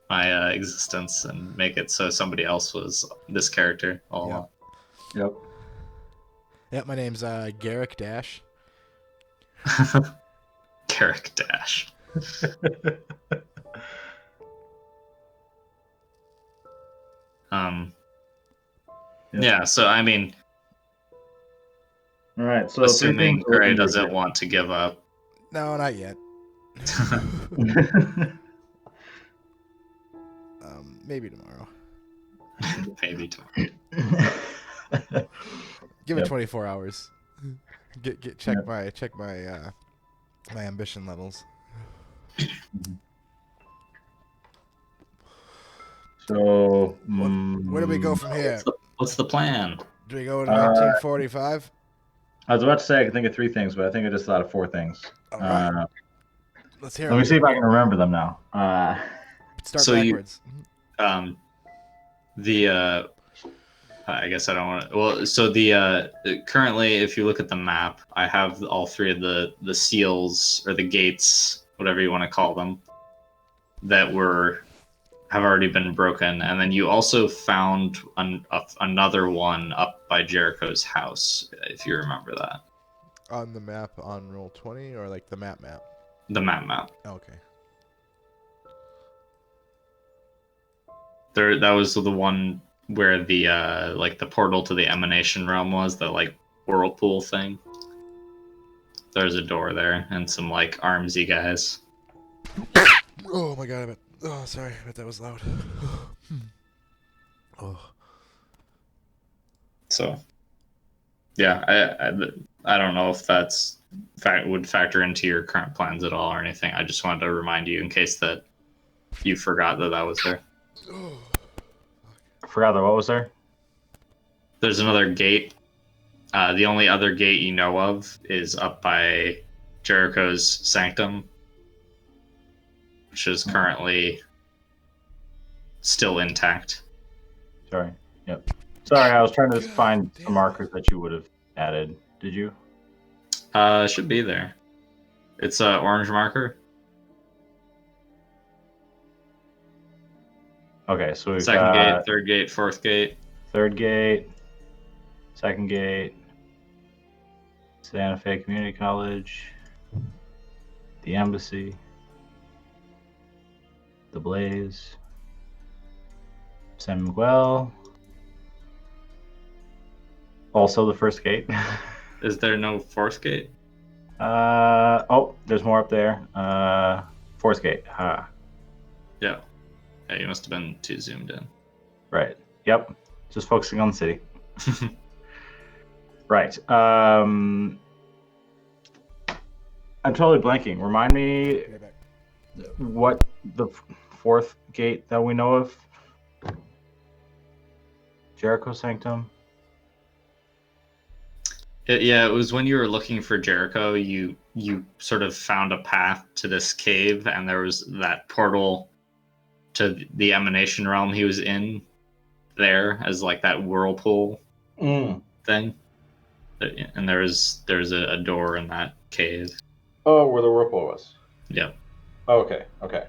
my existence and make it so somebody else was this character all Yep. along. Yep. Yep, my name's Garrick Dash. Carrick Dash. Yep. Yeah, so I mean, All right. So assuming three Gray things doesn't want to give up. No, not yet. Maybe tomorrow. Maybe tomorrow. Give it Yep. 24 hours. Check my my ambition levels. So Where do we go from here? What's the plan? Do we go to 1945? I was about to say I could think of three things, but I think I just thought of four things. All right. Let's hear Let me it. see if I can remember them now. Start So backwards. I guess I don't want to. Well, so currently, if you look at the map, I have all three of the seals or the gates, whatever you want to call them, that have already been broken, and then you also found another one up by Jericho's house, if you remember that. On the map on Roll20 or like the map? The map. Okay. That was the one where the like the portal to the emanation realm was, the like whirlpool thing. There's a door there and some like armsy guys. Oh my god, sorry, I bet that was loud. Oh. So, yeah, I don't know if that's would factor into your current plans at all or anything. I just wanted to remind you in case that you forgot that was there. I forgot that. What was there? There's another gate. The only other gate you know of is up by Jericho's sanctum, which is currently still intact. Sorry. Yep. Sorry, I was trying to find some markers that you would have added. Did you? Should be there. It's a orange marker. Okay, so we've Second got gate, third gate, fourth gate. third gate, second gate, Santa Fe Community College, the embassy, the Blaze, San Miguel, also the first gate. Is there no fourth gate? Oh, there's more up there. Fourth gate. Yeah. Yeah, you must have been too zoomed in. Right. Yep. Just focusing on the city. Right. I'm totally blanking. Remind me what the fourth gate that we know of? Jericho Sanctum? Yeah, it was when you were looking for Jericho, you sort of found a path to this cave, and there was that portal to the emanation realm he was in there as like that whirlpool thing. And there's a door in that cave. Oh, where the whirlpool was. Yep. Oh, okay.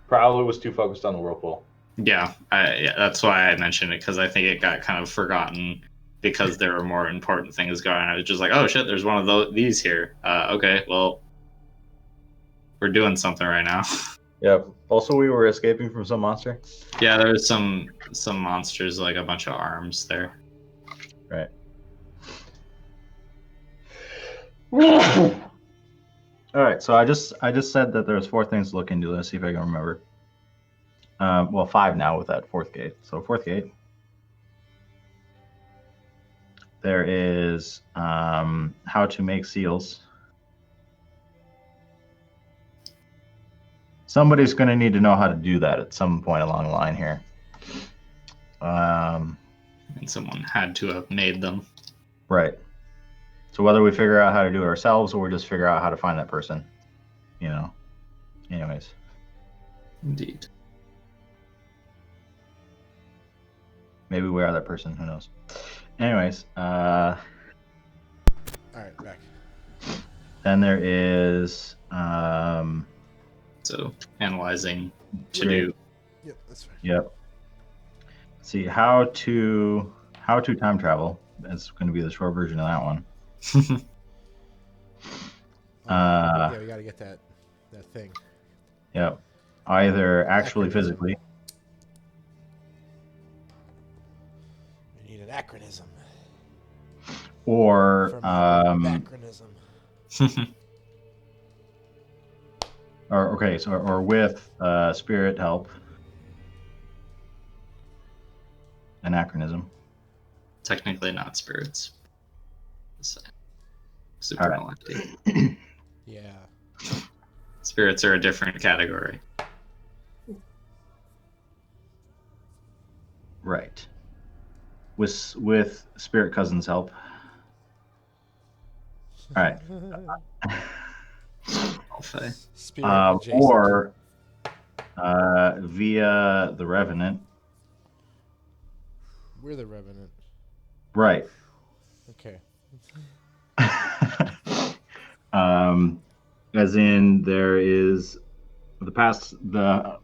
Probably was too focused on the whirlpool. Yeah, that's why I mentioned it, because I think it got kind of forgotten because there were more important things going on. I was just like, oh shit, there's one of these here. Okay, well, we're doing something right now. Yeah. Also, we were escaping from some monster. Yeah, there was some monsters, like a bunch of arms there. Right. All right. So I just said that there's four things to look into. Let's see if I can remember. Well, five now with that fourth gate. So fourth gate. There is how to make seals. Somebody's going to need to know how to do that at some point along the line here. And someone had to have made them. Right. So whether we figure out how to do it ourselves or we just figure out how to find that person, anyways. Indeed. Maybe we are that person, who knows. Anyways, All right, back. then there is So analyzing to Great. do. Yep, that's fine. Yep. See how to time travel. That's going to be the short version of that one. Yeah, we gotta get that thing. Yep. Either actually Acronym. physically We need an acronym. or For macronism. or with spirit help. Anachronism. Technically not spirits. Super All right. galactic. Yeah. Spirits are a different category. Right. With spirit cousin's help. All right. Alpha. Spirit adjacent. Or via the Revenant. We're the Revenant. Right. Okay. As in there is the past the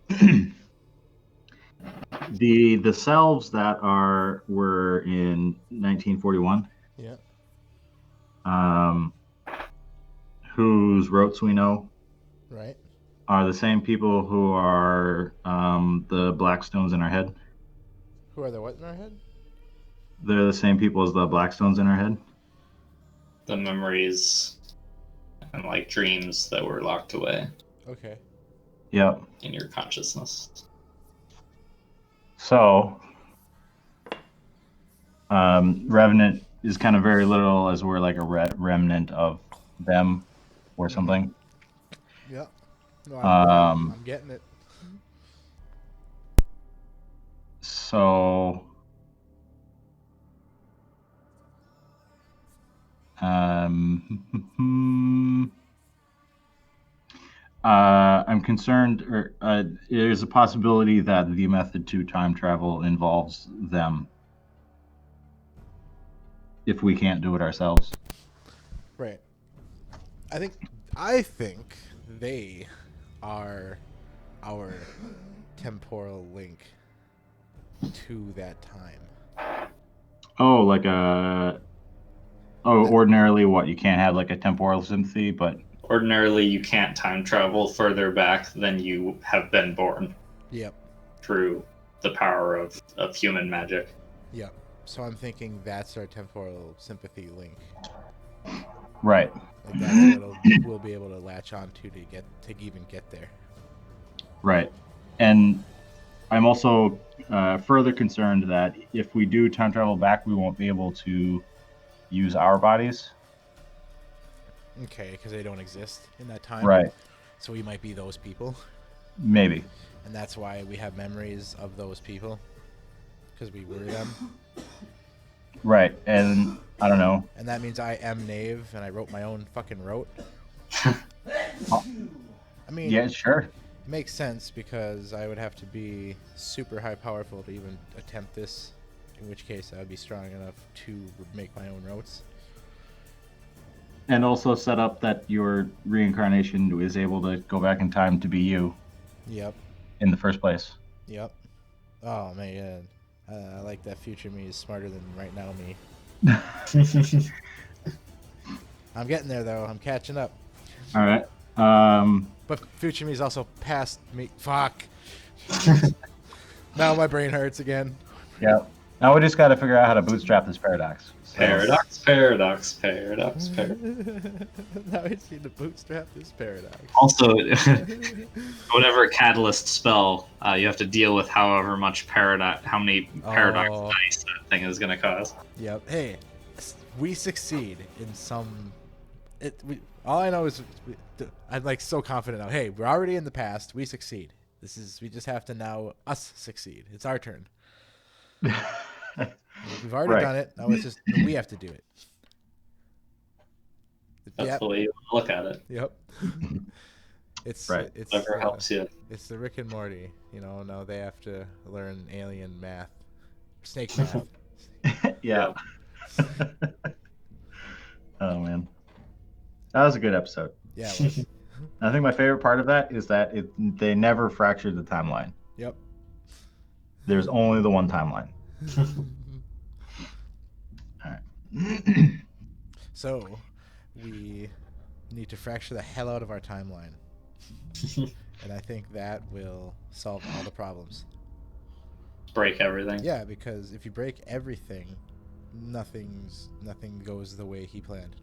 the selves that were in 1941. Yeah. Whose rotes we know Right. are the same people who are the black stones in our head. Who are the what in our head? They're the same people as the black stones in our head. The memories and like dreams that were locked away Okay. Yep. in your consciousness. So, Revenant is kind of very literal, as we're like a remnant of them or something. Yeah. No, Um, I'm getting it. So, I'm concerned, or there's a possibility that the method to time travel involves them if we can't do it ourselves. Right. I think they are our temporal link to that time. Oh, like ordinarily what? You can't have like a temporal sympathy, but Ordinarily, you can't time travel further back than you have been born Yep. through the power of human magic. Yep. So I'm thinking that's our temporal sympathy link. right. Like that's what we'll be able to latch on to even get there. Right. And I'm also further concerned that if we do time travel back, we won't be able to use our bodies. Okay, because they don't exist in that time. Right. So we might be those people. Maybe. And that's why we have memories of those people. Because we were them. Right. And I don't know. And that means I am Knave and I wrote my own fucking rote. I mean, Yeah, sure. it makes sense because I would have to be super high powerful to even attempt this. In which case I would be strong enough to make my own rotes. And also set up that your reincarnation is able to go back in time to be you. Yep. In the first place. Yep. Oh man, I like that future me is smarter than right now me. I'm getting there though. I'm catching up. All right. But future me is also past me. Fuck. Now my brain hurts again. Yeah. Now we just got to figure out how to bootstrap this paradox. So, Paradox. Now I see to bootstrap this paradox. Also, whatever catalyst spell, you have to deal with however much how many paradox dice that thing is going to cost. Yep. Hey, we succeed in some. All I know is I'm like so confident now. Hey, we're already in the past. We succeed. We just have to now us succeed. It's our turn. We've already done it. Now it's just we have to do it. That's the way you look at it. Yep. It's whatever helps you. It's the Rick and Morty. Now they have to learn alien math, snake math. Yeah. Oh man, that was a good episode. Yeah. It was. I think my favorite part of that is that they never fractured the timeline. Yep. There's only the one timeline. All right. So, we need to fracture the hell out of our timeline. And I think that will solve all the problems. Break everything. Yeah, because if you break everything, nothing goes the way he planned.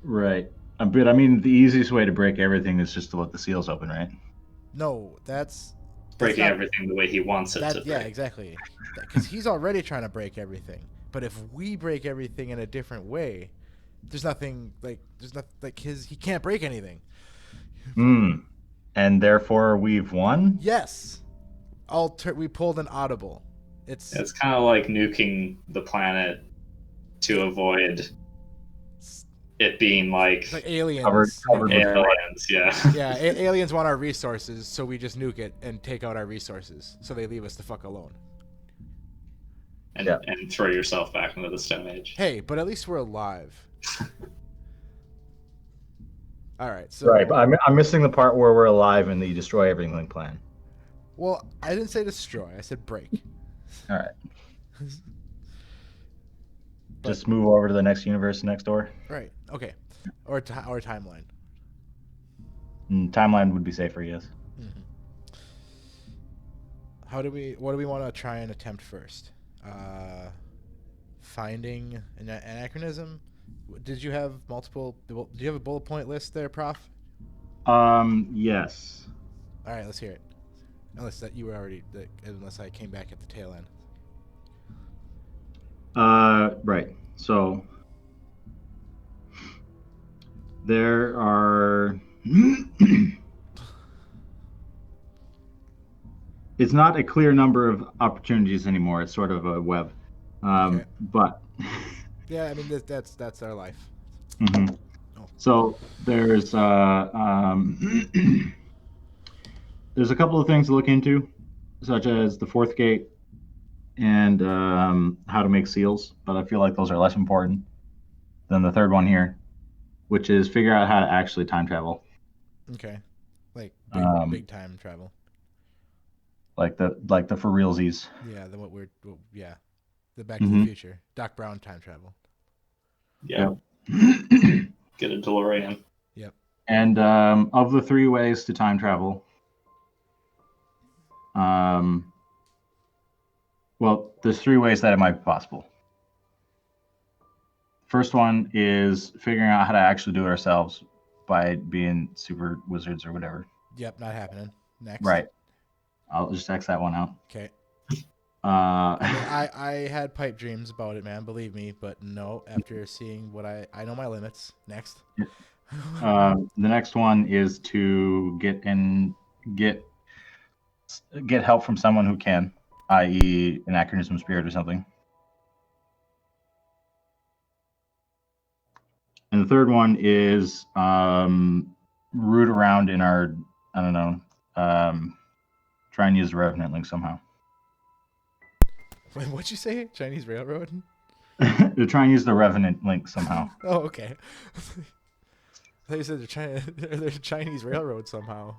Right. But I mean, the easiest way to break everything is just to let the seals open, right? No, that's Breaking not- everything the way he wants it to that. Yeah, break. exactly. Because he's already trying to break everything. But if we break everything in a different way, there's nothing like he can't break anything. Hmm. And therefore, we've won. Yes, we pulled an audible. It's kind of like nuking the planet to avoid it being like like aliens. Covered with aliens. Yeah. Yeah, aliens want our resources, so we just nuke it and take out our resources, so they leave us the fuck alone. And, Yeah. and throw yourself back into the Stone Age. Hey, but at least we're alive. All right, so Right, but I'm missing the part where we're alive and the destroy everything plan. well, I didn't say destroy. I said break. All right. Just move over to the next universe next door. Right. Okay. Or timeline. Timeline would be safer, yes. What do we want to try and attempt first? Finding an anachronism. Did you have multiple? Do you have a bullet point list there, Prof? Yes. All right, let's hear it. Unless that you were already, unless I came back at the tail end. Right. So there are. It's not a clear number of opportunities anymore. It's sort of a web. Okay. But. Yeah, I mean that's our life. Mm-hmm. Oh. So there's there's a couple of things to look into, such as the fourth gate and how to make seals, but I feel like those are less important than the third one here, which is figure out how to actually time travel. Okay. Like big time travel. Like the for realsies. Yeah, the Back to the Future, Doc Brown time travel. Yeah. Get a DeLorean. Yep. And of the three ways to time travel, well, there's three ways that it might be possible. First one is figuring out how to actually do it ourselves by being super wizards or whatever. Yep, not happening. Next. Right. I'll just X that one out. Okay. Uh, I had pipe dreams about it, man. Believe me, but no. After seeing what I know my limits. Next. the next one is to get help from someone who can, i.e., an anachronism spirit or something. And the third one is root around in our, I don't know, try and use the Revenant link somehow. Wait, what'd you say? Chinese Railroad? To try and use the Revenant link somehow. Oh, okay. I thought you said they're Chinese Railroad somehow.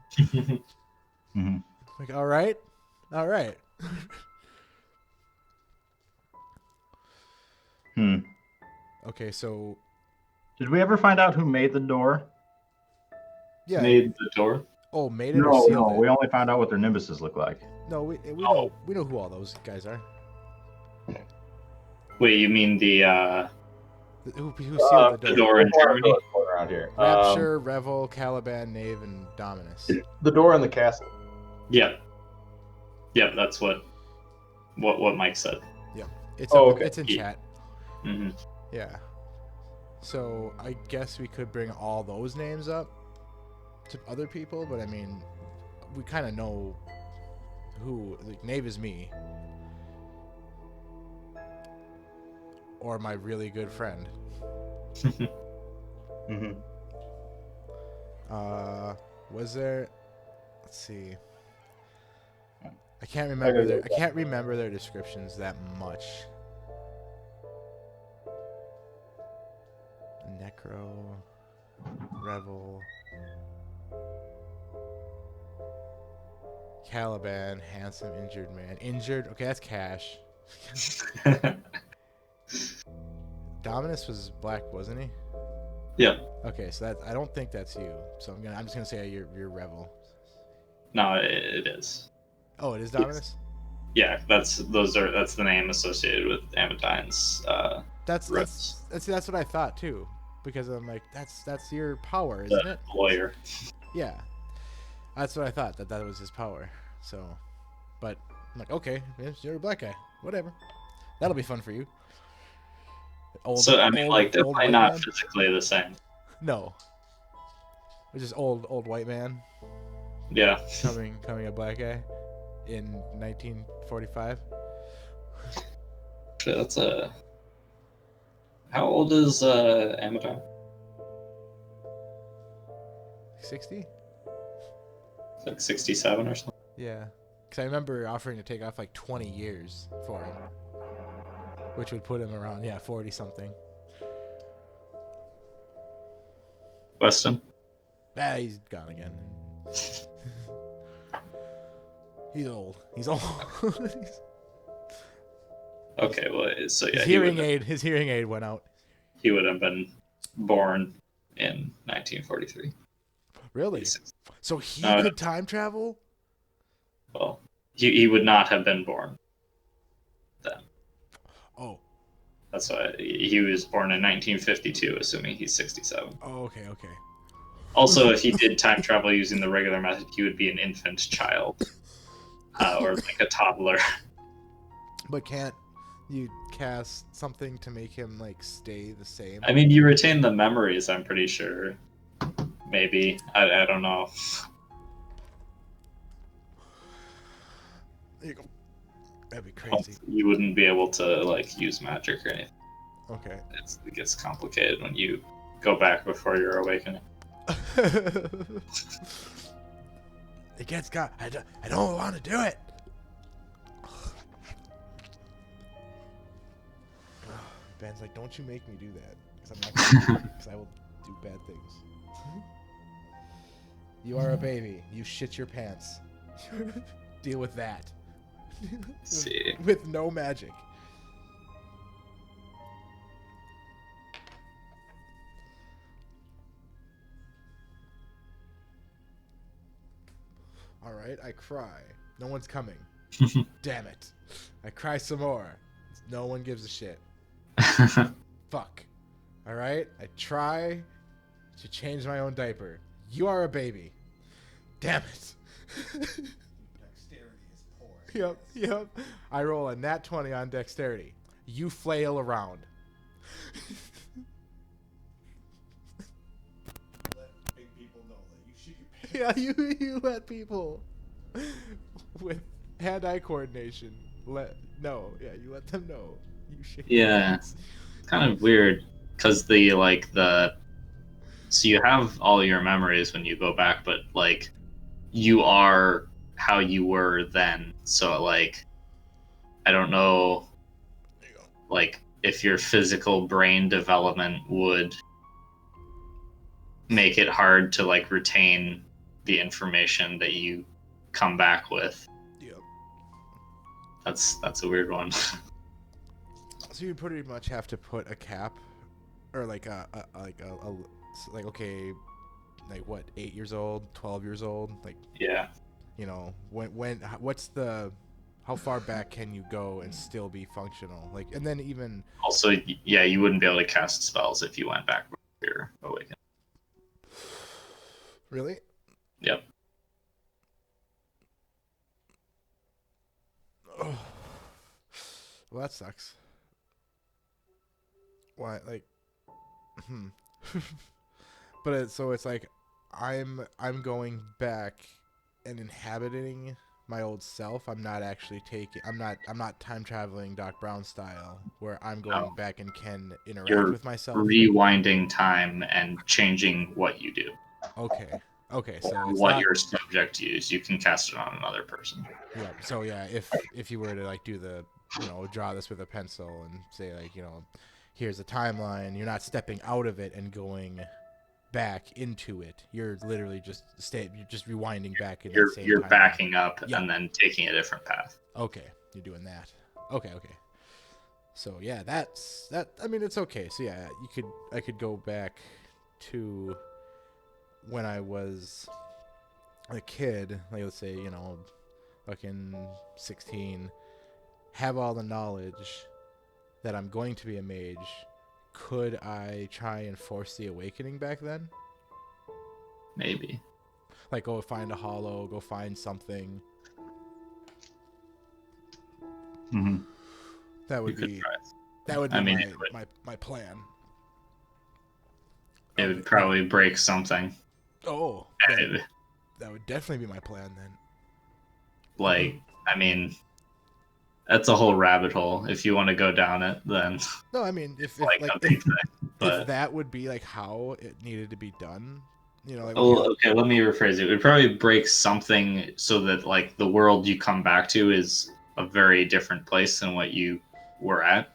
Mm-hmm. Like, all right. Okay, so Did we ever find out who made the door? yeah. Made the door? Oh, made it or sealed it? We only found out what their nimbuses look like. No, we Oh. know who all those guys are. Wait, you mean the Who sealed the door? door in Germany? Around here. Rapture, Revel, Caliban, Knave, and Dominus. The door in the castle. Yep. Yep, that's what Mike said. It's okay. It's in chat. Mm-hmm. Yeah. So I guess we could bring all those names up to other people, but I mean, we kind of know who. Like, Knave is me, or my really good friend. Mm-hmm. Was there? Let's see. I can't remember their descriptions that much. Necro, Revel, Caliban, handsome injured man. Injured? Okay, that's Cash. Dominus was black, wasn't he? Yeah. Okay, so that I don't think that's you. So I'm just gonna say you're Revel. No, it is. Oh, it is Dominus. Yeah, that's the name associated with Amatine's That's rifts. that's what I thought too, because I'm like that's your power, The isn't it? lawyer. Yeah, that's what I thought that was his power. So, but I'm like, okay, you're a black guy, whatever. That'll be fun for you. So I mean, like they're old probably white not man? physically the same. No, it's just old white man Yeah. coming a black guy in 1945. That's a. How old is Amatine? 60? Like 67 or something. Yeah, because I remember offering to take off like 20 years for him, which would put him around 40 something. Weston. Ah, he's gone again. He's old. He's old. Okay, well, so yeah, his hearing aid went out. he would have been born in 1943. Really? So he No, could time travel? Well, he would not have been born then. Oh. That's why he was born in 1952, assuming he's 67. Oh, okay. Also, if he did time travel using the regular method, he would be an infant child. Or like a toddler. But can't you cast something to make him like stay the same? I mean, you retain the memories, I'm pretty sure. Maybe. I don't know. There you go. That'd be crazy. You wouldn't be able to like use magic or anything. Okay. It gets complicated when you go back before your awakening. It gets got. I don't want to do it. Ben's like, don't you make me do that, because I'm not gonna, because I will do bad things. You are a baby. You shit your pants. Deal with that. Let's see. With no magic. All right, I cry. No one's coming. Damn it. I cry some more. No one gives a shit. Fuck. All right, I try to change my own diaper. You are a baby. Damn it. Dexterity is poor. Yep. I roll a nat 20 on dexterity. You flail around. Let big people know that you shit your pants. Yeah, you let people with hand-eye coordination you let them know you shake your Yeah. hands. It's kind of weird because so you have all your memories when you go back, but like you are how you were then. So like I don't know like if your physical brain development would make it hard to like retain the information that you come back with. Yep. That's a weird one. So you pretty much have to put a cap, or like like okay, like what, 8 years old, 12 years old, like Yeah. how far back can you go and still be functional? Like, and then even Also, yeah, you wouldn't be able to cast spells if you went back with your awakening. really. Yep. Oh. Well, that sucks. Why, like, but it's like I'm going back and inhabiting my old self. I'm not actually I'm not time traveling Doc Brown style, where I'm going No. back and can interact You're with myself. rewinding time and changing what you do. Okay, so Or it's what not, your subject used. You can cast it on another person. yeah. So yeah, if you were to like do the draw this with a pencil and say like here's a timeline, you're not stepping out of it and going back into it. You're literally just you're just rewinding back in You're that same you're timeline. backing up Yeah. and then taking a different path. Okay, you're doing that. Okay. So yeah, that's that. I mean, it's okay. So yeah, I could go back to when I was a kid. Like, let's say, fucking 16, have all the knowledge that I'm going to be a mage. Could I try and force the awakening back then? Maybe. Like, go find a hollow, go find something. Hmm. That You would could be try. that would be I mean, it would. my plan. It would probably break something. Oh, And it- that would definitely be my plan then. like, I mean, that's a whole rabbit hole. If you want to go down it, then No, I mean, if like like a big thing. if But that would be like how it needed to be done, like oh, okay. Let me rephrase it. It would probably break something so that like the world you come back to is a very different place than what you were at,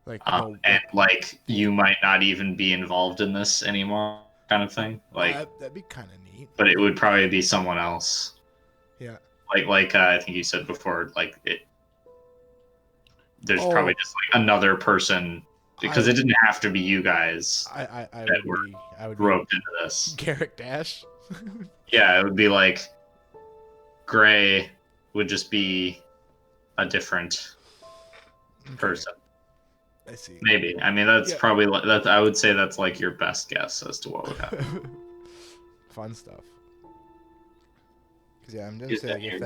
like and like you might not even be involved in this anymore, kind of thing. Like, that'd be kind of neat. but it would probably be someone else. Yeah. Like I think you said before, like it. There's Oh. probably just like another person because it didn't have to be you guys I that were would be roped into this. Garrick Dash. Yeah, it would be like Gray would just be a different person. I see. Maybe. I mean, that's Yeah. probably that. I would say that's like your best guess as to what would happen. Fun stuff. Cause yeah, I'm Use just that saying in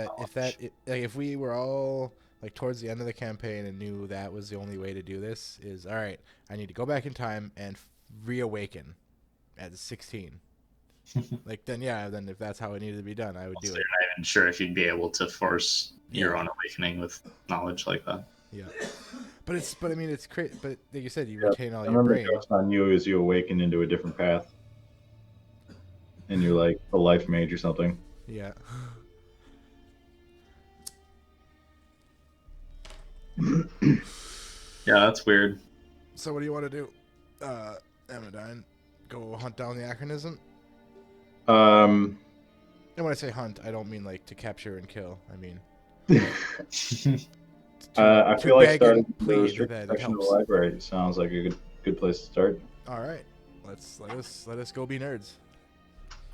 your if we were all like towards the end of the campaign and knew that was the only way to do this is all right. I need to go back in time and reawaken at 16. Like then if that's how it needed to be done, I would do So it. you're not even sure if you'd be able to force your Yeah. own awakening with knowledge like that. Yeah. But I mean it's crazy. But like you said, you Yeah, retain all I your remember brain. Ghost on you as you awaken into a different path. And you're like a life mage or something. Yeah. Yeah, that's weird. So what do you want to do, Amadine? Go hunt down the Anachronism? Um, And when I say hunt, I don't mean like to capture and kill. I mean I to feel like beg starting and the plead restricted that it section of the helps. library sounds like a good place to start. All right, let us go be nerds.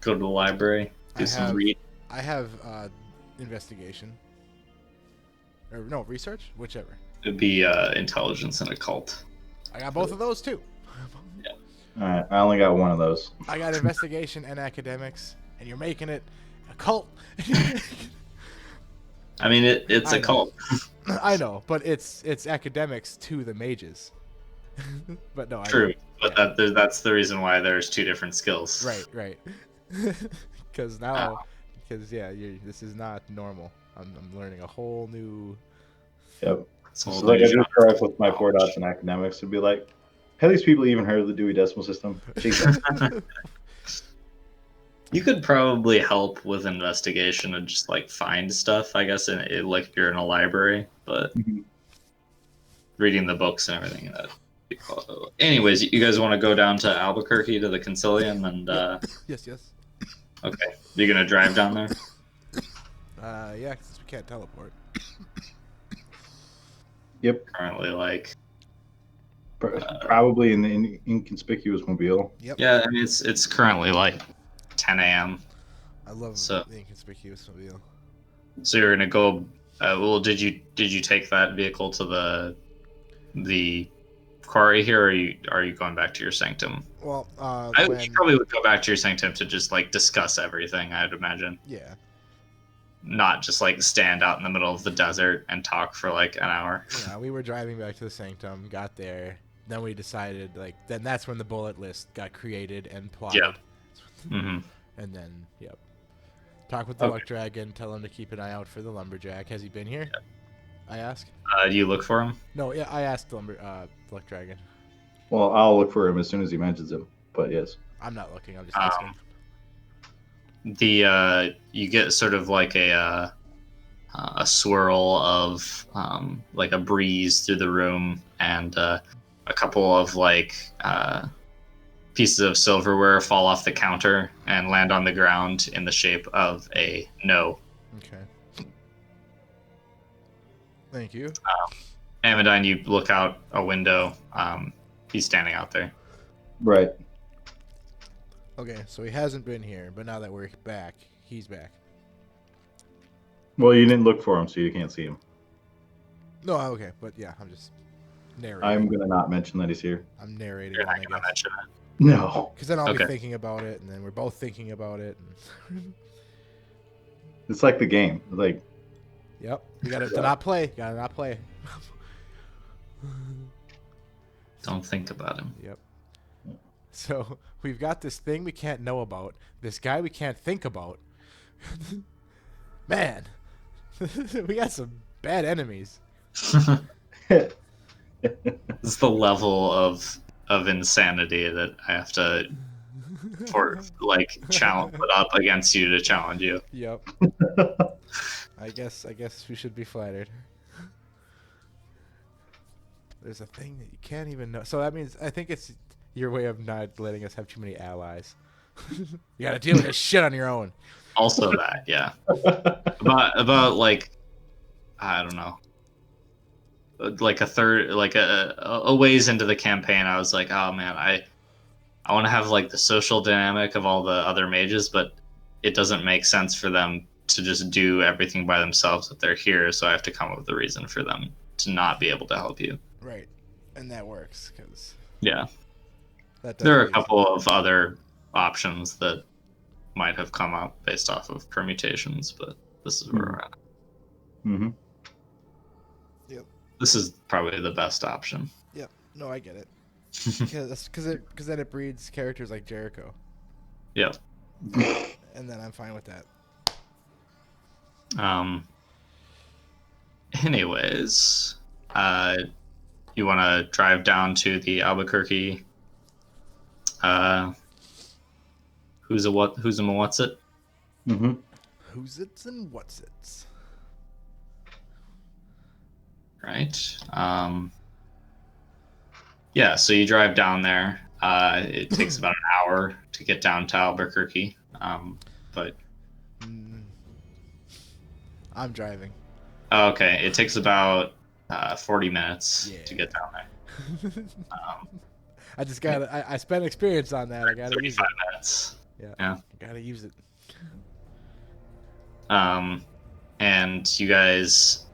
Go to the library, do I some have- read. I have investigation, or no research, whichever. It'd be intelligence and occult. I got both of those too. Alright, I only got one of those. I got investigation and academics, and you're making it a cult. I mean, it's I a know. cult. I know, but it's academics to the mages. But no, True, but that's the reason why there's two different skills. Right. Because this is not normal. I'm learning a whole new. Yep. So So like I just arrived with my 4 dots in academics to be like, have these people even heard of the Dewey Decimal System? Jesus. you could probably help with investigation and just like find stuff, I guess, like if you're in a library, but Mhm. reading the books and everything. Anyways, you guys want to go down to Albuquerque to the Concilium and Yes. okay, you're gonna drive down there. Yeah, since we can't teleport. Yep. Currently, like Probably in the inconspicuous mobile. Yep. yeah, I mean it's currently like 10 a.m. I love So- the inconspicuous mobile. So you're gonna go. Well, did you take that vehicle to the quarry here, or are you going back to your sanctum? Well, You probably would go back to your sanctum to just like discuss everything. I'd imagine, yeah. not just like stand out in the middle of the desert and talk for like an hour. Yeah, we were driving back to the sanctum, got there, then we decided then that's when the bullet list got created and plotted. Yeah. hmm And then talk with the Okay. luck dragon, tell him to keep an eye out for the lumberjack. Has he been here? I asked. Do you look for him? No, yeah, I asked the luck dragon. Well, I'll look for him as soon as he mentions him. But yes. I'm not looking. I'm just asking. You get sort of like a swirl of like a breeze through the room and a couple of like pieces of silverware fall off the counter and land on the ground in the shape of a no. Okay. Thank you. Amadine, you look out a window. He's standing out there. Right. Okay, so he hasn't been here, but now that we're back, he's back. Well, you didn't look for him, so you can't see him. No, okay, but yeah, I'm just narrating. I'm gonna not mention that he's here. I'm narrating, You're then, not I gonna guess. mention it. No. Because then I'll Okay. be thinking about it, and then we're both thinking about it. And It's like the game. Like, yep, you gotta to not play. Gotta not play. Don't think about him. Yep. So we've got this thing we can't know about. This guy we can't think about. Man, we got some bad enemies. This is the level of insanity that I have to put up against you to challenge you. Yep. I guess we should be flattered. There's a thing that you can't even know. So that means I think it's your way of not letting us have too many allies. You gotta deal with this shit on your own. Also that, yeah. About like, I don't know, like a third, like a ways into the campaign, I was like, oh man, I want to have like the social dynamic of all the other mages, but it doesn't make sense for them to just do everything by themselves if they're here. So I have to come up with a reason for them to not be able to help you. Right, and that works because Yeah, that there are a does couple of other options that might have come up based off of permutations, but this is where we're at. mm-hmm. This is probably the best option. Yep. No, I get it. Because then it breeds characters like Jericho, Yep. and then I'm fine with that. Anyways, you want to drive down to the Albuquerque? Who's a what's it? Mm-hmm. Who's it's and what's it's? Right. Yeah. So you drive down there. It takes about an hour to get down to Albuquerque. But I'm driving. okay, it takes about 40 minutes Yeah. to get down there. I just got I spent experience on that. I gotta use 35 it. minutes. Yeah. Yeah. Gotta use it. And you guys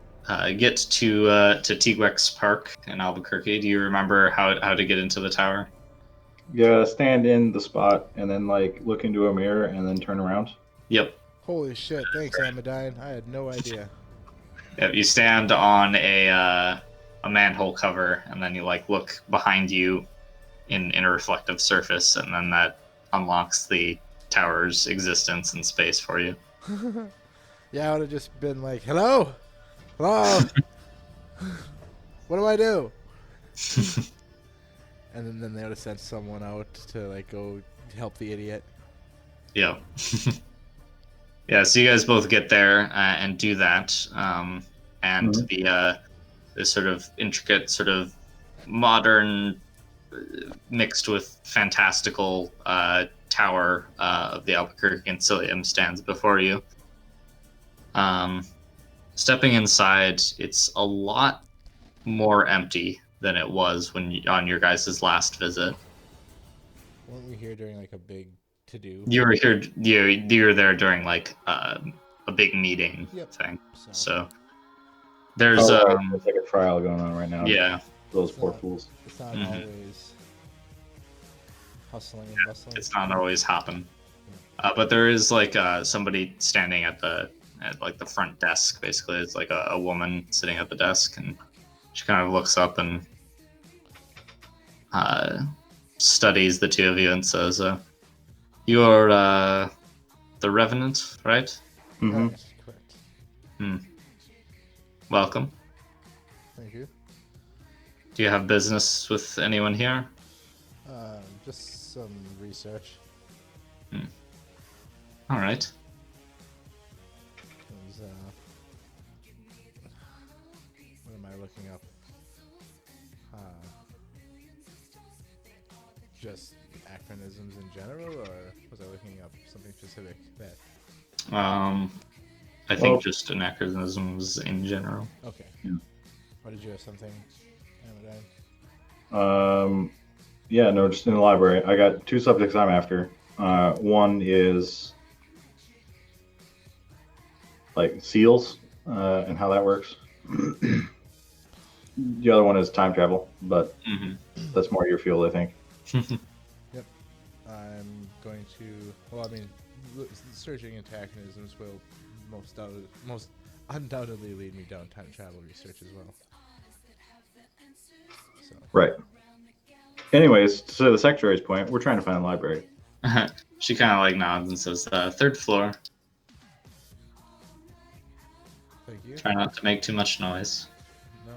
get to Teaguex Park in Albuquerque. Do you remember how to get into the tower? Yeah, stand in the spot and then like look into a mirror and then turn around. Yep. Holy shit! Thanks, Amadine. I had no idea. Yep. You stand on a manhole cover, and then you like look behind you in a reflective surface, and then that unlocks the tower's existence in space for you. Yeah, I would have just been like, "Hello, hello. What do I do?" And then they would have sent someone out to like go help the idiot. Yeah. Yeah, so you guys both get there and do that. And the sort of intricate, sort of modern, mixed with fantastical tower of the Albuquerque Concilium stands before you. Stepping inside, it's a lot more empty than it was on your guys' last visit. Weren't we here during like a big to-do? You were here. You were there during like a big meeting thing. So there's There's like a trial going on right now. yeah, Those poor fools. It's not Mhm. always hustling and bustling. it's not always happen. But there is like somebody standing at the front desk. Basically, it's like a woman sitting at the desk, and she kind of looks up and studies the two of you and says, "You're the Revenant, right? Mm-hmm. Right, correct. Welcome. Thank you. Do you have business with anyone here?" Just some research. All right. What am I looking up? just acronyms in general, or was I looking up something specific that? I think just anachronisms in general. Okay. Yeah. Or did you have something, Amadine? Yeah, no, just in the library. I got two subjects I'm after. One is like seals and how that works. The other one is time travel, but Hmm. that's more your field, I think. I'm going to. Well, I mean, searching into acronyms will most undoubtedly lead me down time travel research as well. So. Right. Anyways, to the secretary's point, we're trying to find a library. She kind of like nods and says, "Third floor. Thank you. Try not to make too much noise." No.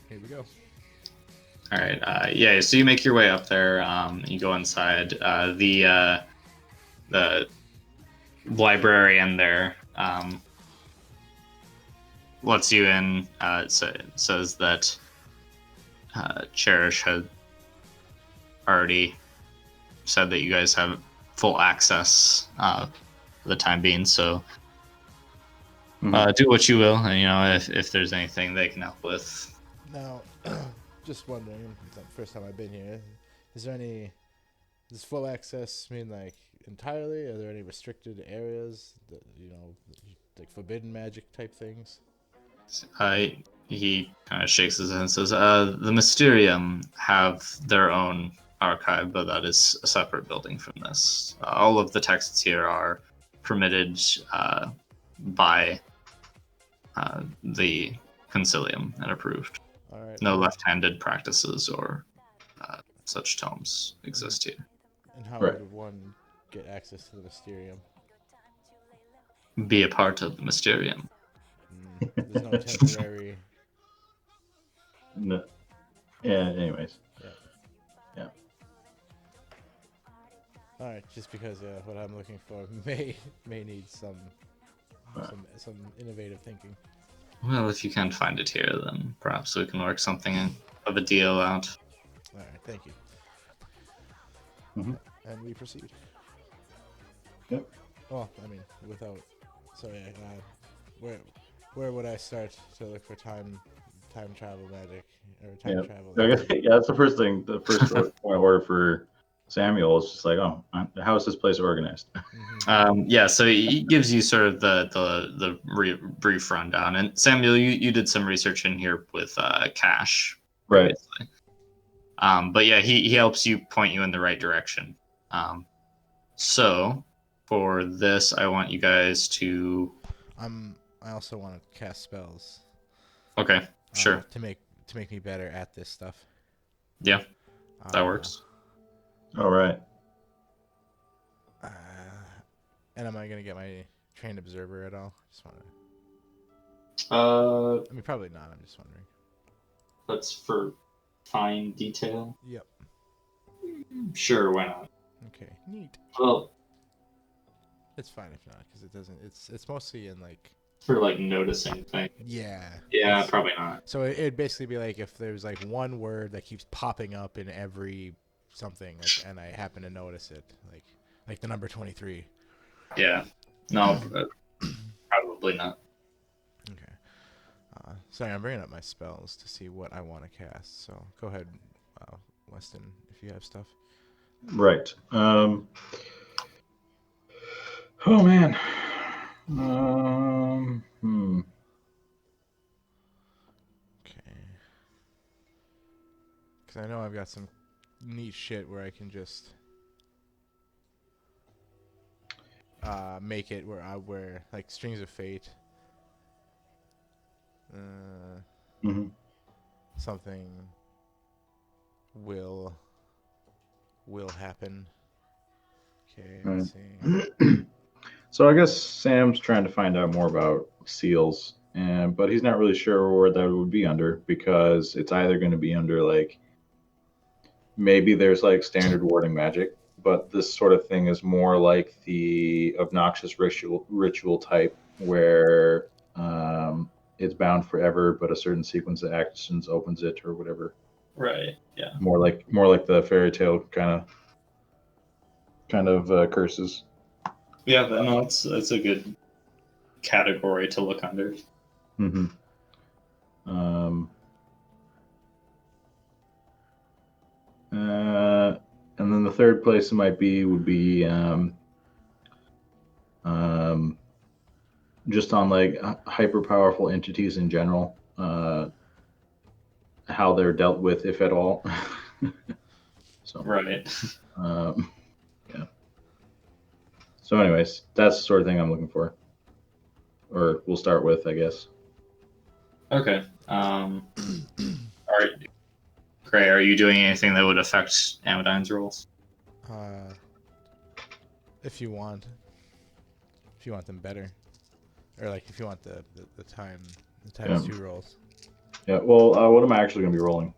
Here we go. All right. Yeah. So you make your way up there. You go inside. The librarian there lets you in. Says that Cherish had already said that you guys have full access for the time being. So do what you will, and if there's anything they can help with. Now, just wondering, it's the first time I've been here. Is there any? Does full access mean like entirely? Are there any restricted areas that like forbidden magic type things? He kind of shakes his head and says, "The Mysterium have their own archive, but that is a separate building from this. All of the texts here are permitted by the Concilium and approved. All right. No left-handed practices or such tomes exist here. And how Right. would one get access to the Mysterium? Be a part of the Mysterium." There's no temporary. No. Yeah. Anyways. All right, just because what I'm looking for may need some innovative thinking. Well, if you can't find it here, then perhaps we can work something of a deal out. All right, thank you. Mhm. And we proceed. Yep. Well, I mean, without. So yeah, where would I start to look for time travel magic or time Yeah. travel? I guess, yeah, that's the first thing. The first point of order for Samuel is just like, oh, how is this place organized? Mhm. Yeah, so he gives you sort of the brief rundown. And Samuel, you did some research in here with Cash. Right. Previously. But yeah, he helps you point you in the right direction. So for this, I want you guys to. I also want to cast spells. Okay, sure. To make me better at this stuff. Yeah, that works. All right. And am I gonna get my trained observer at all? Just want Uh, to. I mean, probably not. I'm just wondering. that's for fine detail. Yep. Sure, why not? Okay. Neat. Well, It's fine if not, because it doesn't. It's mostly in like. for like noticing things. Yeah. Yeah, it's- probably not. So it'd basically be like if there's like one word that keeps popping up in every something, like, and I happen to notice it, like the number 23. Yeah, no, probably not. Okay. Sorry, I'm bringing up my spells to see what I want to cast. So go ahead, Weston, if you have stuff. Right. Oh man. Okay. Because I know I've got some neat shit where I can just make it where I wear like Strings of Fate. Mhm. Something will happen. Okay, let's see. So I guess Sam's trying to find out more about seals, but he's not really sure where that would be under because it's either going to be under like maybe there's like standard warding magic, but this sort of thing is more like the obnoxious ritual type where it's bound forever, but a certain sequence of actions opens it or whatever. Right. Yeah. More like the fairy tale kind of curses. Yeah. No, that's a good category to look under. Mm-hmm. Um, and then the third place it would be just on like hyper powerful entities in general, how they're dealt with, if at all. So, Right. yeah. So, anyways, that's the sort of thing I'm looking for, or we'll start with, I guess. Okay. All right. Gray, are you doing anything that would affect Amodine's rolls? If you want them better, or like if you want the times 2 rolls. Yeah. Well, what am I actually going to be rolling?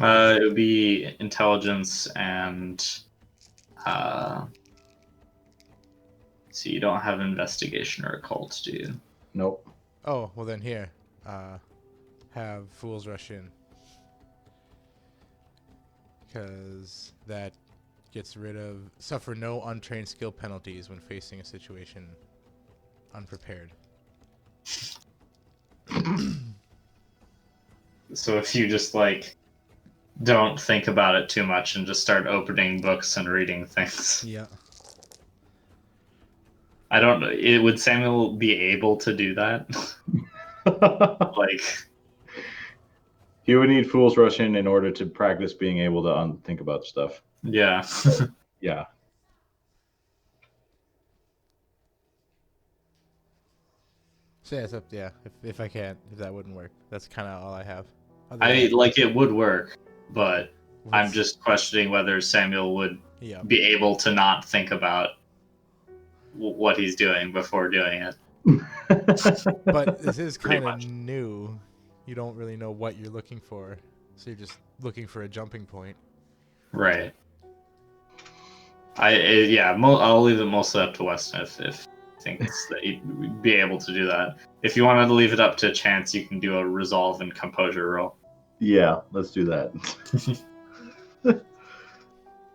It would be intelligence and. So you don't have investigation or occult, do you? Nope. Oh, well then here, have Fools Rush In. Because that gets rid of suffer no untrained skill penalties when facing a situation unprepared. So if you just like don't think about it too much and just start opening books and reading things. Yeah. I don't know. Would Samuel be able to do that? Like, He would need Fool's Rush In order to practice being able to think about stuff. yeah. Yeah. So yeah, so, yeah. If I can't, if that wouldn't work, that's kind of all I have. It would work, but I'm just questioning whether Samuel would be able to not think about what he's doing before doing it. But this is kind of new. You don't really know what you're looking for, so you're just looking for a jumping point. Right. I'll leave it mostly up to Weston if he thinks that he'd be able to do that. If you wanted to leave it up to chance, you can do a resolve and composure roll. Yeah, let's do that.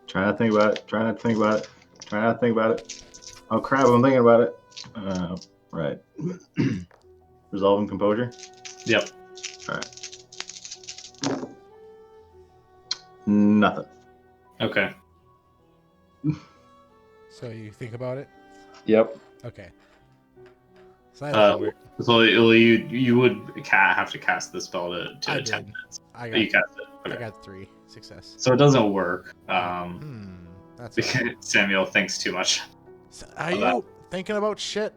Try not to think about it. Oh crap, I'm thinking about it. Right. Resolve and composure? Yep. Alright. Nothing. Okay. So you think about it? Yep. Okay. So that doesn't work. So you would have to cast the spell to I attempt did. it. You cast it. Okay. I got 3 success. So it doesn't work. That's because Samuel thinks too much. Are you thinking about shit?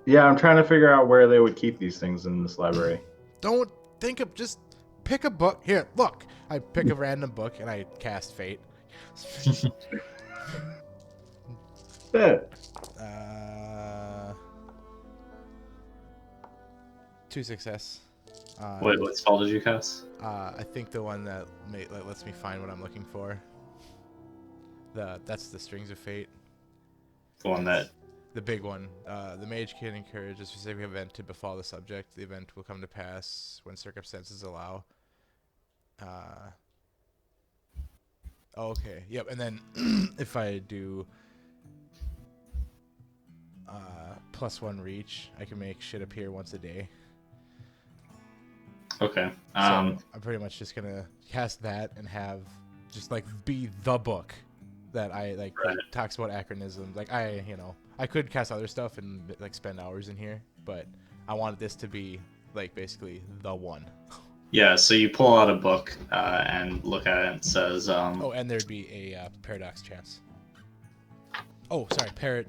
Yeah, I'm trying to figure out where they would keep these things in this library. Don't think of, just pick a book. Here, look. I pick a random book and I cast Fate. Yeah. 2 success. Wait, what spell did you cast? I think the one that lets me find what I'm looking for. That's the Strings of Fate. The one that... The big one. The mage can encourage a specific event to befall the subject. The event will come to pass when circumstances allow. Okay. Yep. And then if I do +1 reach, I can make shit appear once a day. Okay. So I'm pretty much just gonna cast that and have just like be the book that I like that talks about acronyms. Like I could cast other stuff and like spend hours in here, but I wanted this to be like basically the one. Yeah, so you pull out a book and look at it and it says... Oh, and there'd be a paradox chance. Oh, sorry, a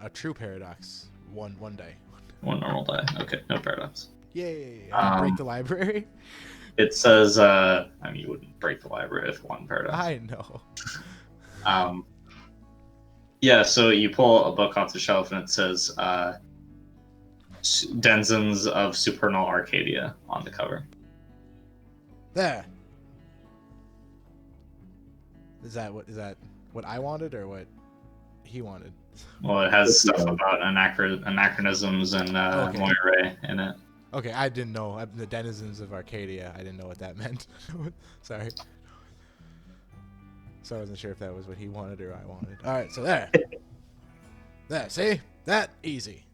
true paradox. One die. One normal die. Okay, no paradox. Yay! Break the library. It says, you wouldn't break the library with one paradox. I know. Yeah, so you pull a book off the shelf and it says Denizens of Supernal Arcadia on the cover. There. Is that what I wanted or what? he wanted. Well, it has stuff about anachronisms and Okay. Moire in it. Okay, I didn't know. The denizens of Arcadia. I didn't know what that meant. Sorry. So I wasn't sure if that was what he wanted or I wanted. All right, so there. There, see? That easy.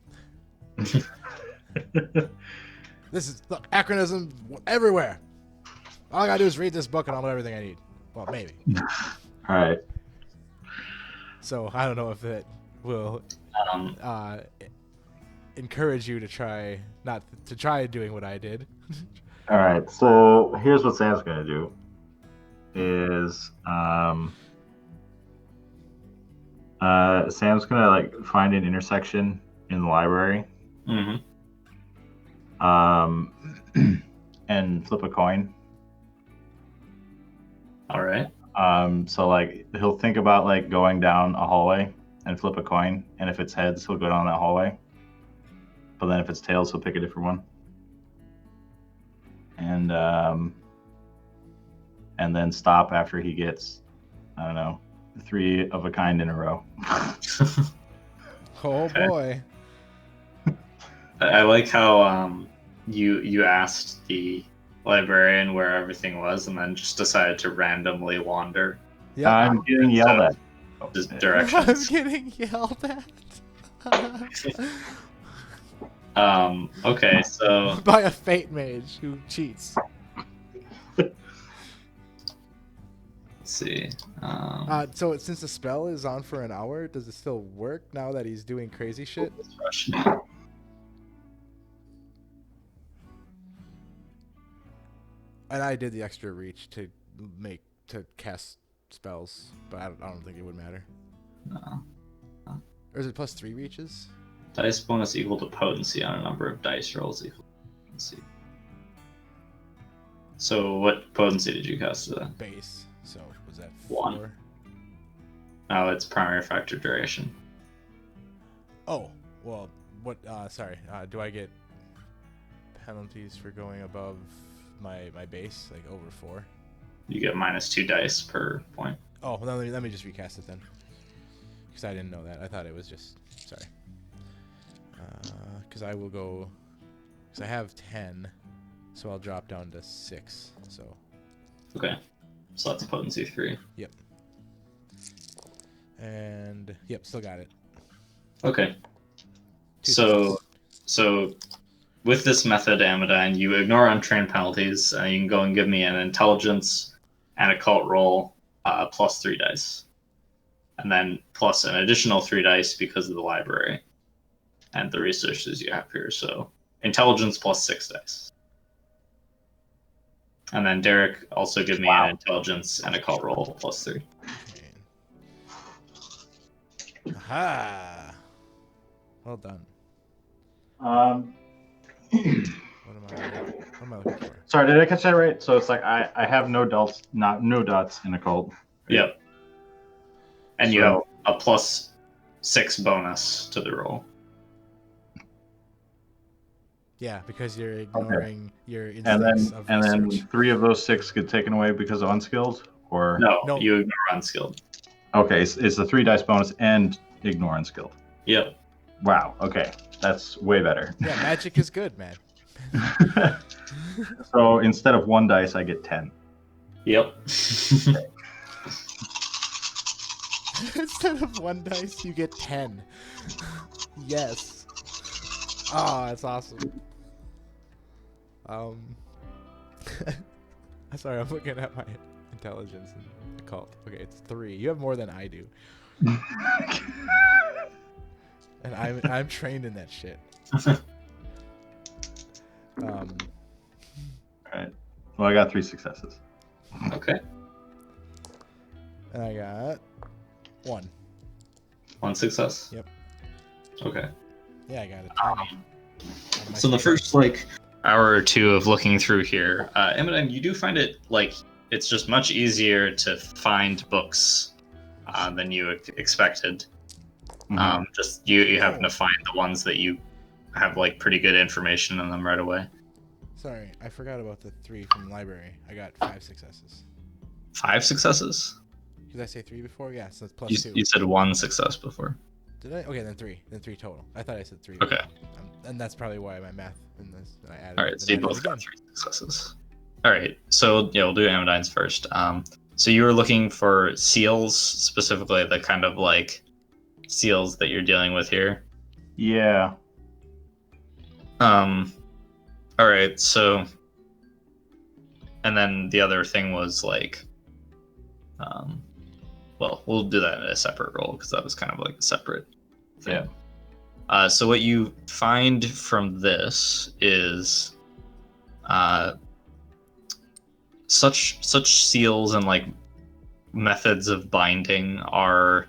This is, look, acronym everywhere. All I gotta do is read this book and I'll know everything I need. Well, maybe. All right. So I don't know if it will Um, encourage you to try not to try doing what I did. All right. So here's what Sam's gonna do. Is Sam's gonna like find an intersection in the library, mhm. and flip a coin. All right. So like he'll think about like going down a hallway and flip a coin, and if it's heads, he'll go down that hallway. But then if it's tails, he'll pick a different one. And then stop after he gets, I don't know, 3 of a kind in a row. Oh Okay. boy. I like how you asked the librarian where everything was, and then just decided to randomly wander Yeah. I'm getting yelled at. just I'm directions. getting yelled at. Okay, so By a fate mage who cheats. let's see. So since the spell is on for an hour, does it still work now that he's doing crazy shit? Rush. And I did the extra reach to cast spells, but I don't think it would matter. No. Or is it plus 3 reaches? Dice bonus equal to potency on a number of dice rolls equal to potency. So what potency did you cast today? Base. So was that 1. 4? No, it's primary factor duration. Oh, well, what? Sorry. Do I get penalties for going above my base, like over 4? You get -2 dice per point. Oh, well, let me just recast it then, because I didn't know that. I thought it was just sorry. Because I will go. Because I have 10, so I'll drop down to 6. So Okay. So that's potency 3. and yep, still got it. Okay. 2 So successes. with this method, Amadine, you ignore untrained penalties, and you can go and give me an intelligence and occult roll plus 3 dice. And then plus an additional 3 dice because of the library and the resources you have here. So intelligence plus 6 dice. And then Derek, also give me an intelligence and occult roll plus 3. Okay. Aha! Well done. What am I looking for? Sorry, did I catch that right? So it's like I have no dots, no dots in occult. Yep. And you So- have a plus 6 bonus to the roll. Yeah, because you're ignoring your And instincts then of and then research. 3 of those 6 get taken away because of unskilled, or No, No. you ignore unskilled. okay, it's the 3 dice bonus and ignore unskilled. Yep. Wow. Okay, that's way better. Yeah, magic is good, man. So instead of 1 dice, I get 10. Yep. Instead of 1 dice, you get 10. Yes. Oh, that's awesome. I'm sorry, I'm looking at my intelligence and occult. Okay, it's 3. You have more than I do, and I'm trained in that shit. All right. Well, I got 3 successes. Okay. And I got 1. 1 success. Yep. Okay. Yeah, I got a 10. on my So the success. first hour or 2 of looking through here, Eminem, you do find it it's just much easier to find books than you expected. Mhm. Just you happen to find the ones that you have pretty good information in them right away. Sorry, I forgot about the 3 from the library. I got 5 successes. 5 successes. Did I say 3 before? Yeah, so it's plus You, 2. you said 1 success before. Did I? Okay, then 3. Then 3 total. I thought I said 3. Okay. And that's probably why my math in this. I added. All right. So you then I both added got 3 successes. All right. So yeah, we'll do Amodine's first. So you were looking for seals, specifically the kind of like seals that you're dealing with here. Yeah. All right. So, and then the other thing was like, well, we'll do that in a separate roll because that was kind of like a separate thing. Yeah. So what you find from this is, such seals and like methods of binding are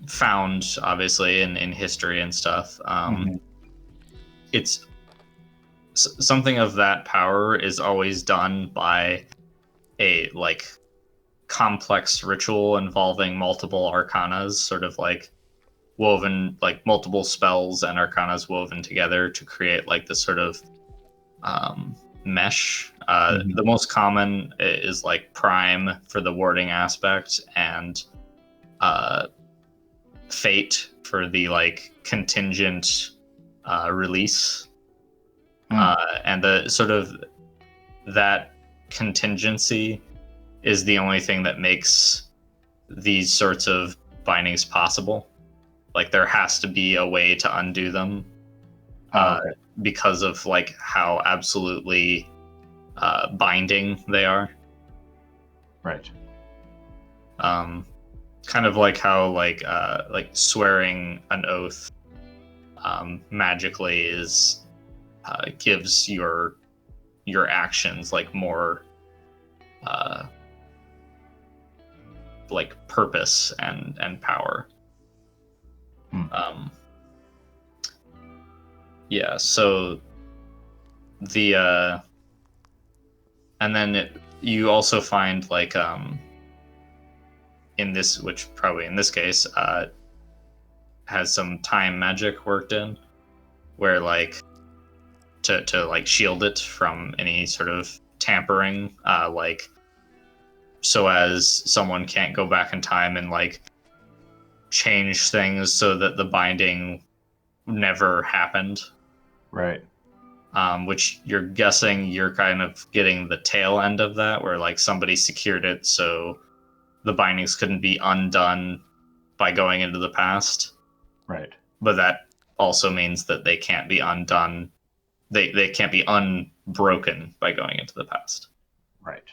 found obviously in history and stuff. It's something of that power is always done by a like complex ritual involving multiple arcanas, sort of like woven, like multiple spells and arcanas woven together to create like this sort of mesh. The most common is like Prime for the warding aspect, and Fate for the like contingent release. And the sort of that contingency is the only thing that makes these sorts of bindings possible. Like there has to be a way to undo them because of like how absolutely binding they are. Right. Kind of like how like swearing an oath magically is gives your actions like more like purpose and power. Yeah, so the and then you also find like in this, which probably in this case has some time magic worked in, where like to like shield it from any sort of tampering, like so as someone can't go back in time and like change things so that the binding never happened. Right. Which you're guessing you're kind of getting the tail end of that, where like somebody secured it so the bindings couldn't be undone by going into the past. Right. But that also means that they can't be undone. They can't be unbroken by going into the past. Right.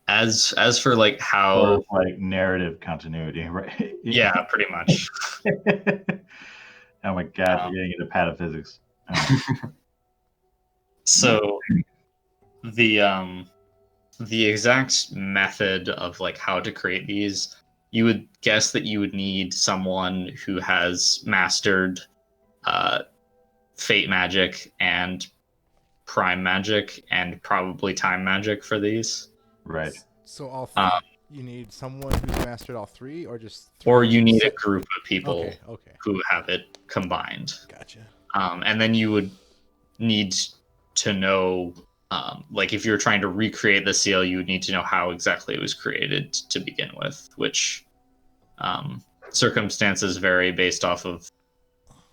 As for like how Sort of like narrative continuity, right? yeah, pretty much. Oh my god, we're getting into pataphysics. So the exact method of like how to create these, you would guess that you would need someone who has mastered fate magic and prime magic and probably time magic for these. Right. So all 3. You need someone who's mastered all 3, or just 3? Or you need a group of people Okay. who have it combined. Gotcha. And then you would need to know, like if you're trying to recreate the seal, you would need to know how exactly it was created to begin with, which circumstances vary based off of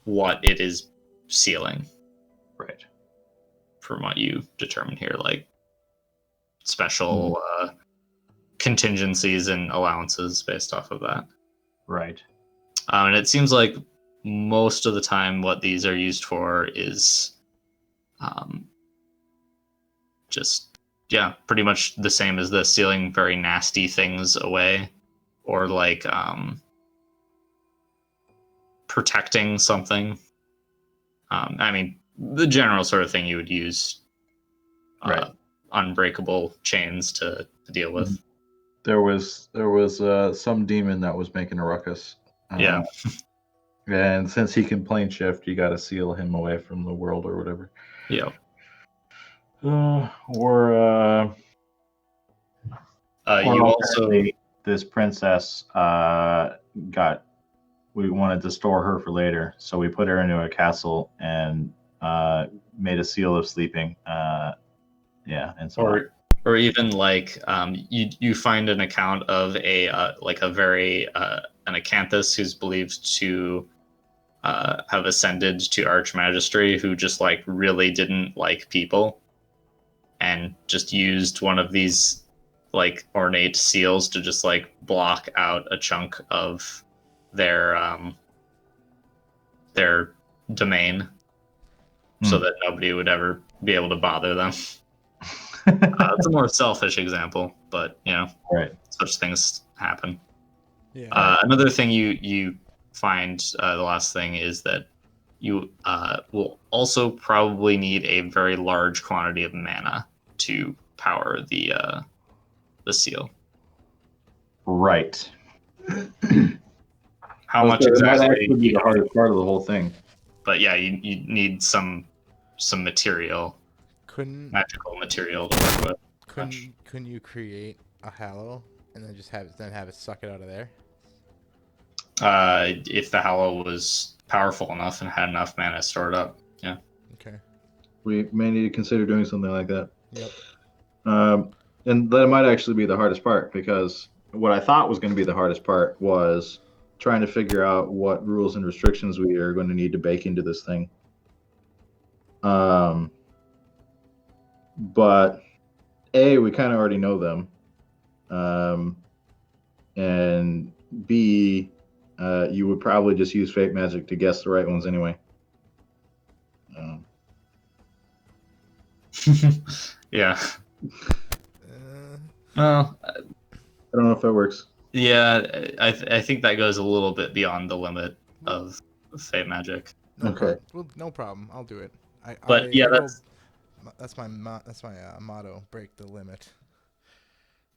what it is sealing. Right. From what you determine here, like special contingencies and allowances based off of that. Right. And it seems like most of the time what these are used for is just, yeah, pretty much the same as the sealing very nasty things away, or like protecting something. I mean, the general sort of thing you would use unbreakable chains to deal with. There was some demon that was making a ruckus. Yeah. And since he can plane shift, you got to seal him away from the world or whatever. Yeah. Or You also this princess we wanted to store her for later, so we put her into a castle and made a seal of sleeping. Yeah, and so Or even like you find an account of a like a very an acanthus who's believed to have ascended to Archmagistry, who just like really didn't like people, and just used one of these like ornate seals to just like block out a chunk of their domain, so that nobody would ever be able to bother them. It's a more selfish example, but you know, right. such things happen. Yeah. Another thing you find, the last thing is that you will also probably need a very large quantity of mana to power the seal. Right. How much That might exactly? actually be the hardest part of the whole thing. But yeah, you need some material, Couldn't magical material to work with. couldn't you create a hallow and then just have it suck it out of there? If the Hallow was powerful enough and had enough mana stored up, yeah. Okay. We may need to consider doing something like that. Yep. And that might actually be the hardest part, because what I thought was going to be the hardest part was trying to figure out what rules and restrictions we are going to need to bake into this thing. But A, we kind of already know them. And B, you would probably just use fate magic to guess the right ones anyway. Yeah. Uh, Well, I don't know if that works. yeah, I think that goes a little bit beyond the limit of fate magic. no Okay. problem. Well, no problem. I'll do it. But yeah, that's my motto. Break the limit.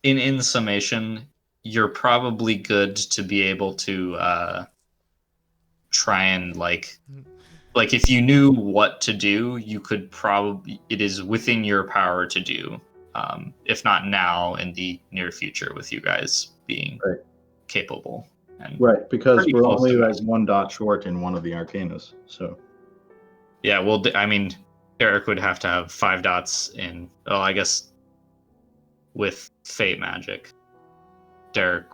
in summation, you're probably good to be able to try and like if you knew what to do, you could probably, it is within your power to do, if not now, in the near future, with you guys being Right. capable. And Right, because Pretty we're close only to like that. one dot short in one of the arcanas. So yeah, well, I mean, Derek would have to have 5 dots in. Well, I guess with fate magic, Derek,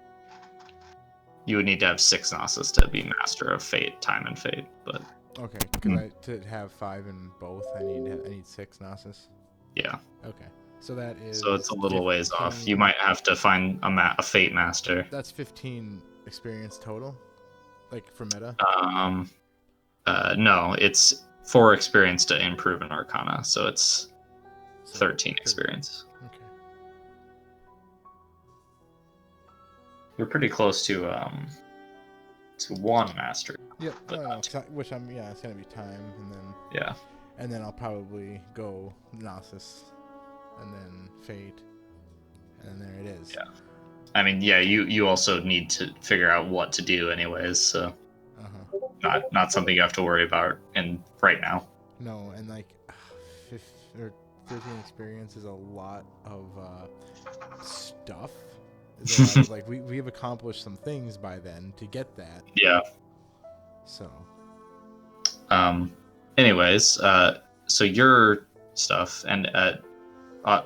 you would need to have 6 Gnosis to be master of fate, time, and fate. But Okay, because to have 5 in both, I need 6 Gnosis. yeah, Okay, so that is. so it's a little ways off. 15 You might have to find a fate master. That's 15 experience total, like for meta. No, it's 4 experience to improve an Arcana, so it's 13 experience. Okay. You're pretty close to 1 master. Yep. But No, not 'cause which I'm it's gonna be time, Yeah. and then I'll probably go Gnosis, and then Fate, and there it is. Yeah. I mean, yeah, you also need to figure out what to do anyways, so not something you have to worry about right now. No, and like 13 experience is a lot of stuff. There's a lot of, like we have accomplished some things by then to get that. Yeah. So. Anyways, so your stuff, and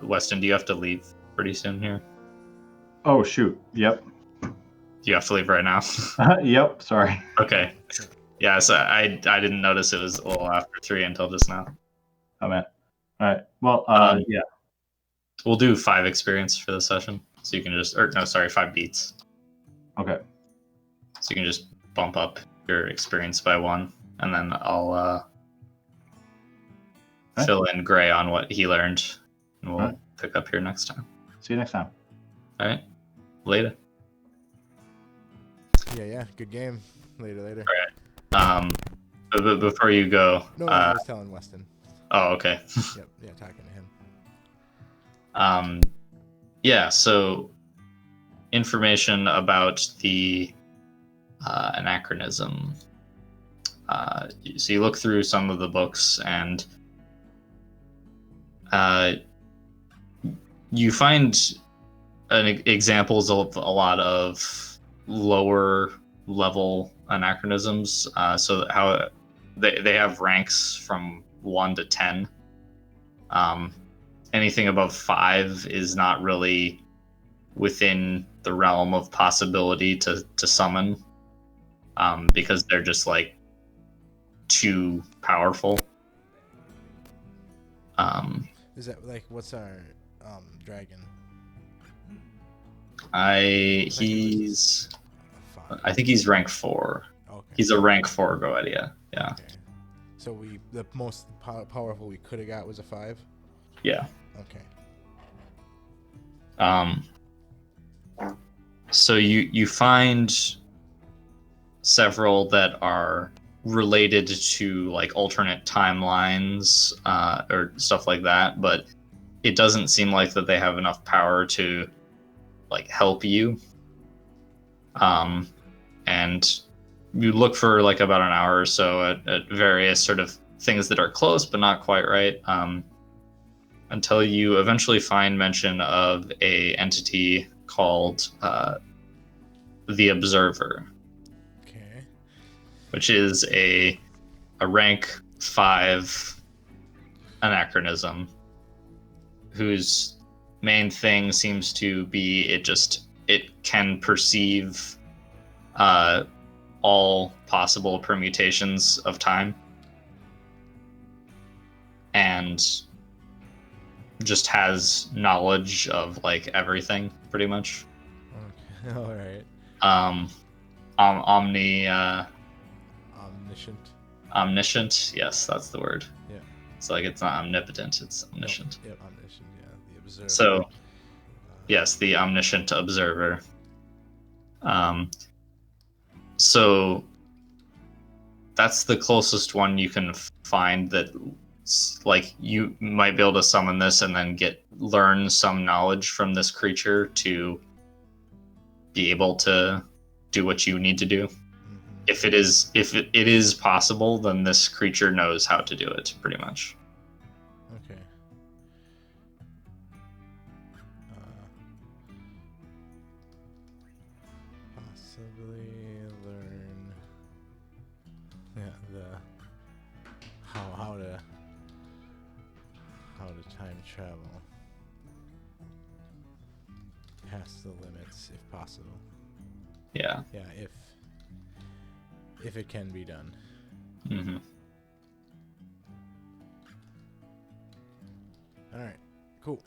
Weston, do you have to leave pretty soon here? Oh shoot. Yep. Do you have to leave right now? Yep. Sorry. Okay. Yeah, so I didn't notice it was a little after 3 until just now. Oh man. All right. Well. Yeah. We'll do 5 experience for the session, so you can just, 5 beats. Okay. So you can just bump up your experience by 1, and then I'll fill in Gray on what he learned, and we'll pick up here next time. See you next time. All right, later. Yeah. Good game. Later. But before you go, No, I was telling Weston. oh, okay. Yep. Yeah, talking to him. Yeah, so information about the anachronism. So you look through some of the books, and you find examples of a lot of lower level anachronisms. So how they have ranks from 1 to 10. Anything above 5 is not really within the realm of possibility to summon, because they're just like too powerful. Is that like what's our dragon? He's Five. I think he's rank 4. Okay. He's a rank 4 Goetia. Yeah. Okay. So the most powerful we could have got was a 5. Yeah. Okay. So you find several that are related to like alternate timelines or stuff like that, but it doesn't seem like that they have enough power to like help you. And you look for like about an hour or so at various sort of things that are close but not quite right, until you eventually find mention of a entity called the Observer, Okay. which is a rank 5 anachronism whose main thing seems to be it can perceive all possible permutations of time and just has knowledge of like everything pretty much. Okay. All right. Omniscient, yes, that's the word. Yeah. It's like it's not omnipotent, it's omniscient. Yep. Omniscient. Yeah. The observer. So yes, the omniscient observer. So that's the closest one you can find that like you might be able to summon this and then learn some knowledge from this creature to be able to do what you need to do. If it is possible, then this creature knows how to do it pretty much. Okay. Possibly learn. Yeah, how to time travel past the limits if possible. Yeah. Yeah, if it can be done. Mm-hmm. All right, cool.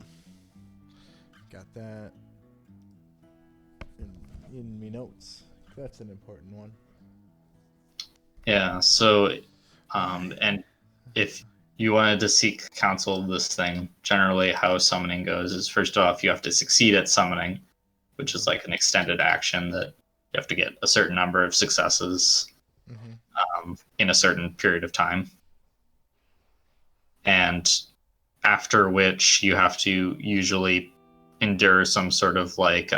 Got that in me notes. That's an important one. Yeah. So, and if you wanted to seek counsel of this thing, generally how summoning goes is first off you have to succeed at summoning, which is like an extended action that you have to get a certain number of successes in a certain period of time. And after which you have to usually endure some sort of like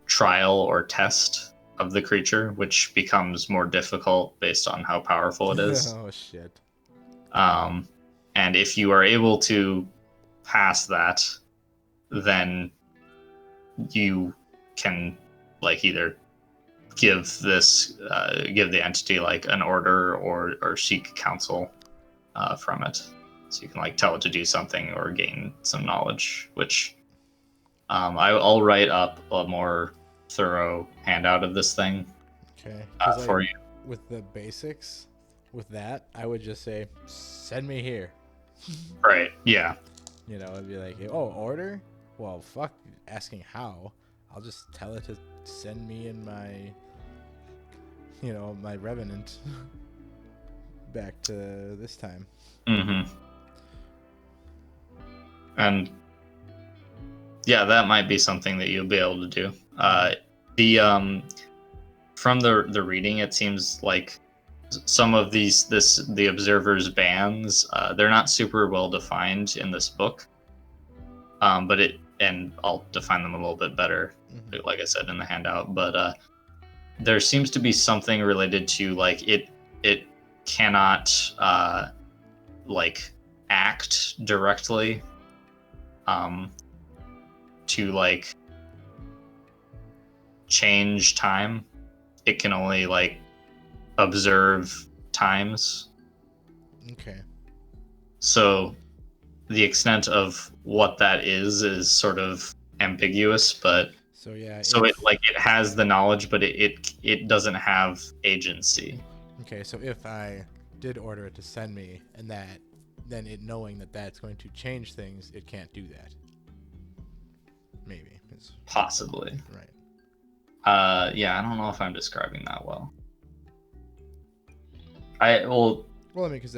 trial or test of the creature, which becomes more difficult based on how powerful it is. Oh shit. And if you are able to pass that, then you can like either give the entity like an order or seek counsel from it. So you can like tell it to do something or gain some knowledge, which I'll write up a more thorough handout of this thing Okay. for you. With the basics, with that, I would just say, send me here. Right. Yeah. You know, it'd be like, oh, order? Well, fuck asking how. I'll just tell it to send me in my, my Revenant back to this time. Mm-hmm. And yeah, that might be something that you'll be able to do. From the reading, it seems like some of the observer's bans, they're not super well defined in this book. And I'll define them a little bit better, like I said in the handout. But there seems to be something related to like it cannot like act directly to like change time. It can only like observe times. Okay. So the extent of what that is sort of ambiguous, but So yeah. so if- it has the knowledge, but it doesn't have agency. Okay, so if I did order it to send me, and that, then it knowing that that's going to change things, it can't do that. Maybe. It's, Possibly. right. Yeah, I don't know if I'm describing that well. Well, Well, I mean, because